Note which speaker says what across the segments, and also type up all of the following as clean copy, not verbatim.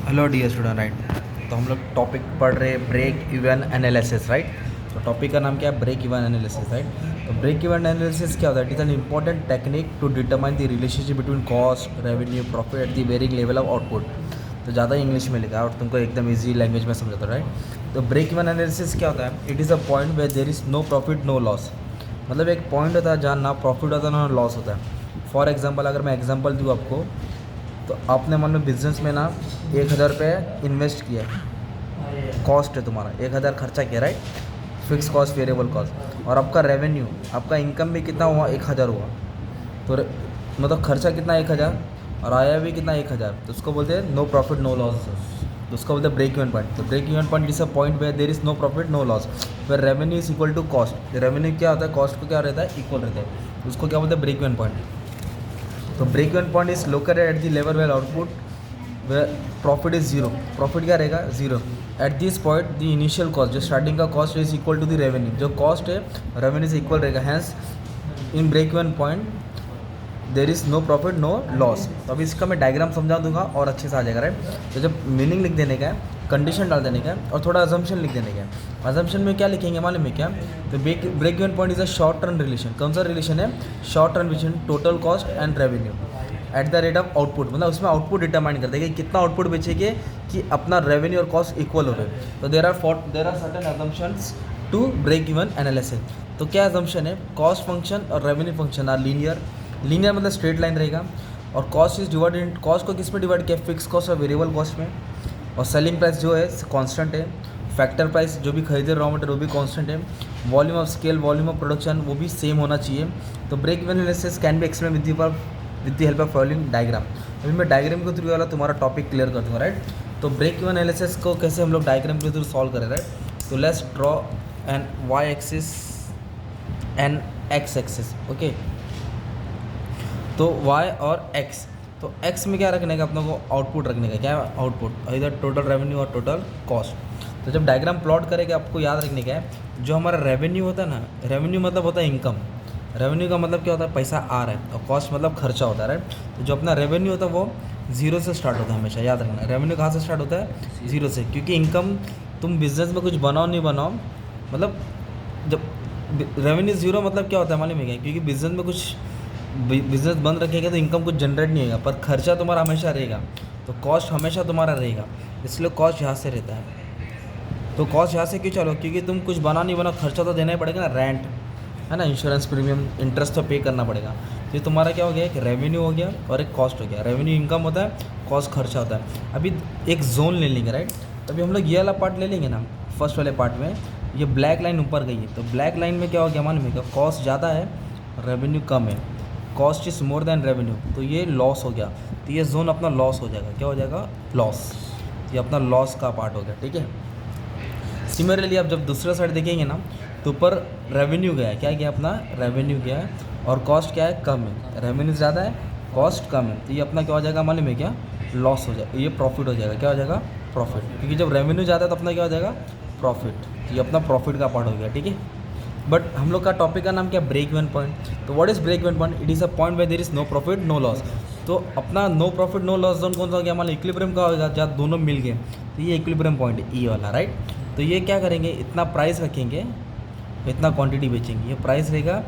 Speaker 1: Hello dear student, right. तो हम लोग टॉपिक पढ़ रहे हैं ब्रेक इवन एनालिसिस, राइट। तो टॉपिक का नाम क्या है? Break even analysis, right. तो ब्रेक इवन एनालिसिस क्या होता है? It is an important technique to determine the relationship between cost, revenue, profit at the varying level of output. तो ज़्यादा इंग्लिश में लिखा है और तुमको एकदम ईजी लैंग्वेज में समझाता, राइट। तो ब्रेक इवन एनालिसिस क्या होता है? It is a point where there is no profit no loss. मतलब एक पॉइंट होता है जहाँ ना प्रॉफिट होता है ना लॉस होता है। फॉर एग्जाम्पल, अगर मैं एग्जाम्पल दूँ आपको, तो आपने मान लो बिजनेस में ना 1,000 रुपये इन्वेस्ट किया है, कॉस्ट है तुम्हारा 1,000 खर्चा किया, right. Fix cost, variable cost, और आपका रेवेन्यू, आपका इनकम भी कितना हुआ? 1,000 हुआ। तो मतलब खर्चा कितना? 1,000, और आया भी कितना? 1,000। तो उसको बोलते हैं नो प्रॉफिट नो लॉस। तो उसको बोलते हैं ब्रेक इवन पॉइंट। तो break even point is a point where there is no profit no loss, where revenue is equal to cost. Revenue क्या होता है? कॉस्ट को क्या रहता है? इक्वल रहता है। तो उसको क्या बोलते हैं? Break even point. तो break even point is located at the level where output where profit is zero. Profit क्या रहेगा? Zero. At this point the initial cost, जो स्टार्टिंग का cost is equal to the revenue. जो cost है revenue से equal रहेगा। Hence in break even point there is no profit no loss. तो अभी इसका मैं डायग्राम समझा दूंगा और अच्छे से आ जाएगा, राइट। तो जब मीनिंग लिख देने का है, कंडीशन डाल देने का है, और थोड़ा अजम्पशन लिख देने का है। अजम्पशन में क्या लिखेंगे मालूम है क्या? तो break even point is a short term relation. कौन सा रिलेशन है? Short term relation total cost and revenue at the rate of output. मतलब उसमें आउटपुट डिटरमाइन कर देगा कि कितना आउटपुट बेचेंगे कि अपना रेवेन्यू और कॉस्ट इक्वल हो गए। तो there are certain assumptions to break even analysis. तो क्या अजम्पशन है? कॉस्ट फंक्शन और revenue function are linear. Linear मतलब स्ट्रेट लाइन रहेगा। और कॉस्ट इज डिवाइडेड, कॉस्ट को किस में डिवाइड किया? फिक्स कॉस्ट और वेरिएबल कॉस्ट में। और सेलिंग प्राइस जो है कांस्टेंट है। फैक्टर प्राइस जो भी खरीदे रॉ मटेरियल वो भी कांस्टेंट है। Volume of scale, volume of production वो भी सेम होना चाहिए। तो break even analysis can be explain with the help of following diagram. अभी मैं डायग्राम के थ्रू वाला तुम्हारा टॉपिक क्लियर कर दूँगा, राइट। तो ब्रेक इवन एनालिसिस को कैसे हम लोग डायग्राम के थ्रू सॉल्व करें, राइट। तो let's draw an Y axis and X axis, okay. तो y और x, तो x में क्या रखने का अपने को? आउटपुट रखने का। क्या है आउटपुट? इधर टोटल रेवेन्यू और टोटल कॉस्ट। तो जब डायग्राम प्लॉट करेंगे आपको याद रखने का है, जो हमारा रेवेन्यू होता है ना, रेवेन्यू मतलब होता है इनकम। रेवेन्यू का मतलब क्या होता है? पैसा आ रहा है। और कॉस्ट मतलब खर्चा होता है, राइट। तो जो अपना रेवेन्यू होता है वो जीरो से स्टार्ट होता है हमेशा, याद रखना। रेवेन्यू कहाँ से स्टार्ट होता है? जीरो से। क्योंकि इनकम, तुम बिजनेस में कुछ बनाओ नहीं बनाओ, मतलब जब रेवेन्यू जीरो मतलब क्या होता है मालूम है क्या? क्योंकि बिजनेस में कुछ बिजनेस बंद रखेगा तो इनकम कुछ जनरेट नहीं होगा, पर खर्चा तुम्हारा हमेशा रहेगा। तो कॉस्ट हमेशा तुम्हारा रहेगा, इसलिए कॉस्ट यहाँ से रहता है। तो कॉस्ट यहाँ से क्यों? चलो क्योंकि तुम कुछ बना नहीं बना, खर्चा तो देना ही पड़ेगा ना। रेंट है ना, इंश्योरेंस प्रीमियम, इंटरेस्ट तो पे करना पड़ेगा। तो ये तुम्हारा क्या हो गया? एक रेवेन्यू हो गया और एक कॉस्ट हो गया। रेवेन्यू इनकम होता है, कॉस्ट खर्चा होता है। अभी एक जोन ले लेंगे, राइट। तो अभी हम लोग ये वाला पार्ट ले लेंगे ना, फर्स्ट वाले पार्ट में ये ब्लैक लाइन ऊपर गई है। तो ब्लैक लाइन में क्या हो गया मालूम है क्या? कॉस्ट ज़्यादा है, रेवेन्यू कम है। Cost is more than revenue, तो ये लॉस हो गया। तो ये जोन अपना लॉस हो जाएगा। क्या हो जाएगा? लॉस। ये अपना लॉस का पार्ट हो गया, ठीक है। सिमिलरली आप जब दूसरा साइड देखेंगे ना, तो ऊपर रेवेन्यू गया है। क्या गया? अपना रेवेन्यू गया है, और कॉस्ट क्या है? कम है। रेवेन्यू ज़्यादा है, कॉस्ट कम है। तो ये अपना क्या हो जाएगा मालूम है क्या? लॉस हो जाएगा। ये प्रॉफिट हो जाएगा। क्या हो जाएगा? प्रॉफिट। क्योंकि जब रेवेन्यू ज़्यादा है तो अपना क्या हो जाएगा? प्रॉफिट। तो ये अपना प्रॉफिट का पार्ट हो गया, ठीक है। बट हम लोग का टॉपिक का नाम क्या? Break even point. तो what is break even point? It is a point where there is no profit no loss. तो अपना no profit no loss zone कौन सा हो गया? मान लो इक्विलिब्रियम का होगा, जहाँ दोनों मिल गए। तो ये इक्विलिब्रियम पॉइंट है, ई वाला, राइट। तो ये क्या करेंगे? इतना प्राइस रखेंगे, इतना क्वांटिटी बेचेंगे। ये प्राइस रहेगा,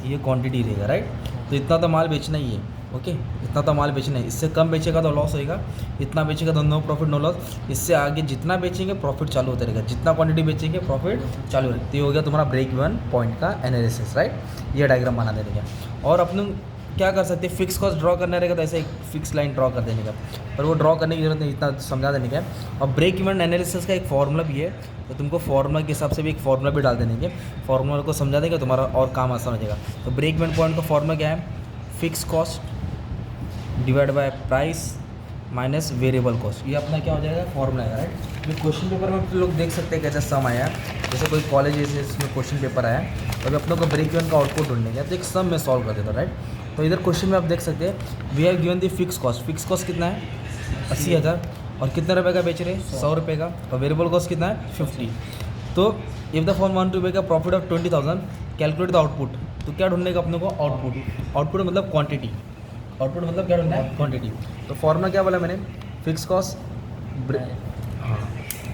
Speaker 1: ये क्वांटिटी रहेगा, राइट। तो इतना तो माल बेचना ही है, ओके। इतना तो माल बेचना है। इससे कम बेचेगा तो लॉस होएगा, इतना बेचेगा तो नो प्रॉफिट नो लॉस। इससे आगे जितना बेचेंगे प्रॉफिट चालू होता रहेगा, जितना क्वांटिटी बेचेंगे प्रॉफिट चालू रहेगा। तो ये हो गया तुम्हारा ब्रेक इवन पॉइंट का एनालिसिस, राइट। ये डायग्राम बना देने का। और अपन क्या कर सकते हैं? फिक्स कॉस्ट ड्रॉ करना रहेगा तो ऐसे एक फिक्स लाइन ड्रॉ कर देने का, पर वो ड्रॉ करने की जरूरत नहीं, इतना समझा देने का है। और ब्रेक इवन एनालिसिस का एक फॉर्मूला भी है, तो तुमको फार्मूला के हिसाब से भी एक फार्मूला भी डाल देंगे। फार्मूला को समझा देंगे, तुम्हारा और काम आसान हो जाएगा। तो ब्रेक इवन पॉइंट का फार्मूला क्या है? Fix cost divide by price minus variable cost. ये अपना क्या हो जाएगा? फॉर्मूला है, राइट। ये क्वेश्चन पेपर में लोग देख सकते हैं कैसा सम आया। जैसे कोई कॉलेज इसमें क्वेश्चन पेपर आया, तो अभी अपनों को ब्रेक इवन का आउटपुट ढूंढने का, तो एक सम में सॉल्व कर देता, राइट। तो इधर क्वेश्चन में आप देख सकते हैं, we have given the fix cost. Fix cost कितना है? 80,000। और कितने रुपये का बेच रहे हैं? 100 रुपये का। और वेरिएबल कॉस्ट कितना है? 50। तो if the form want to make a profit of 20,000, calculate the output. तो क्या ढूंढने का अपने को? आउटपुट। आउटपुट मतलब क्वांटिटी। आउटपुट मतलब क्या ढूंढना है? क्वांटिटी। तो फॉर्मूला क्या बोला मैंने? फिक्स कॉस्ट हाँ,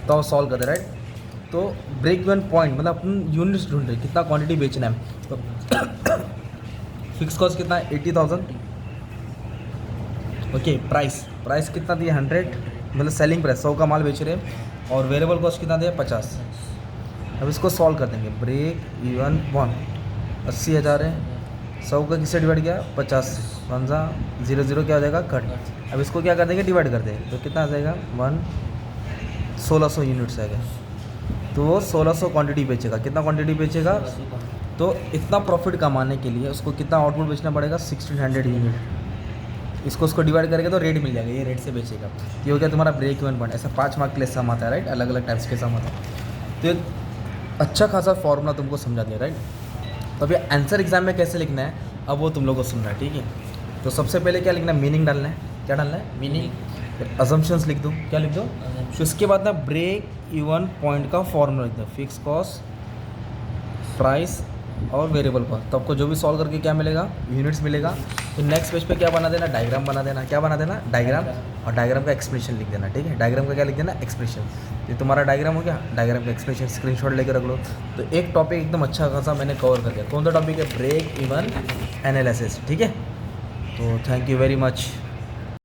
Speaker 1: तो सॉल्व कर दे राइट। तो ब्रेक इवन पॉइंट मतलब अपन यूनिट्स ढूंढ रहे कितना क्वांटिटी बेचना है। तो फिक्स कॉस्ट कितना है 80,000। ओके, प्राइस कितना दिया 100, मतलब सेलिंग प्राइस 100 का माल बेच रहे हैं, और वेरिएबल कॉस्ट कितना दिया 50। अब इसको सॉल्व कर देंगे। ब्रेक इवन पॉइंट 80,000 है, 100 का किससे डिवाइड किया 50 से, 1 0 क्या हो जाएगा कट। अब इसको क्या कर देंगे डिवाइड कर देंगे, तो कितना आ जाएगा 1600 यूनिट्स आएगा। तो वो 1600 क्वांटिटी बेचेगा। कितना क्वांटिटी बेचेगा, तो इतना प्रॉफिट कमाने के लिए उसको कितना आउटपुट बेचना पड़ेगा 1600 यूनिट। इसको उसको डिवाइड करेगा तो रेट मिल जाएगा, ये रेट से बेचेगा। ये हो गया तुम्हारा ब्रेक इवन पॉइंट। ऐसा 5 मार्क के लिए सम आता है राइट, अलग अलग टाइप्स के सम आता है। तो एक अच्छा खासा फॉर्मूला तुमको समझा दिया राइट। तो अभी आंसर एग्जाम में कैसे लिखना है अब वो तुम लोग को सुनना है, ठीक है। तो सबसे पहले क्या लिखना है, मीनिंग डालना है। क्या डालना है, मीनिंग। फिर अजम्पशंस लिख दो, क्या लिख दो। तो इसके बाद ना ब्रेक इवन पॉइंट का फॉर्मूला लिख दो, फिक्स कॉस्ट, प्राइस और वेरिएबल कॉस्ट। तो आपको जो भी सॉल्व करके क्या मिलेगा, यूनिट्स मिलेगा। तो नेक्स्ट पेज पे क्या बना देना, डायग्राम बना देना। क्या बना देना, डायग्राम, और डायग्राम का एक्सप्रेशन लिख देना, ठीक है। डायग्राम का क्या लिख देना, एक्सप्रेशन। ये तुम्हारा डायग्राम हो गया, डायग्राम का एक्सप्रेशन स्क्रीनशॉट लेकर रख लो। तो एक टॉपिक एकदम अच्छा खासा मैंने कवर कर दिया। कौन सा टॉपिक है, ब्रेक इवन एनालिसिस, ठीक है। तो थैंक यू वेरी मच।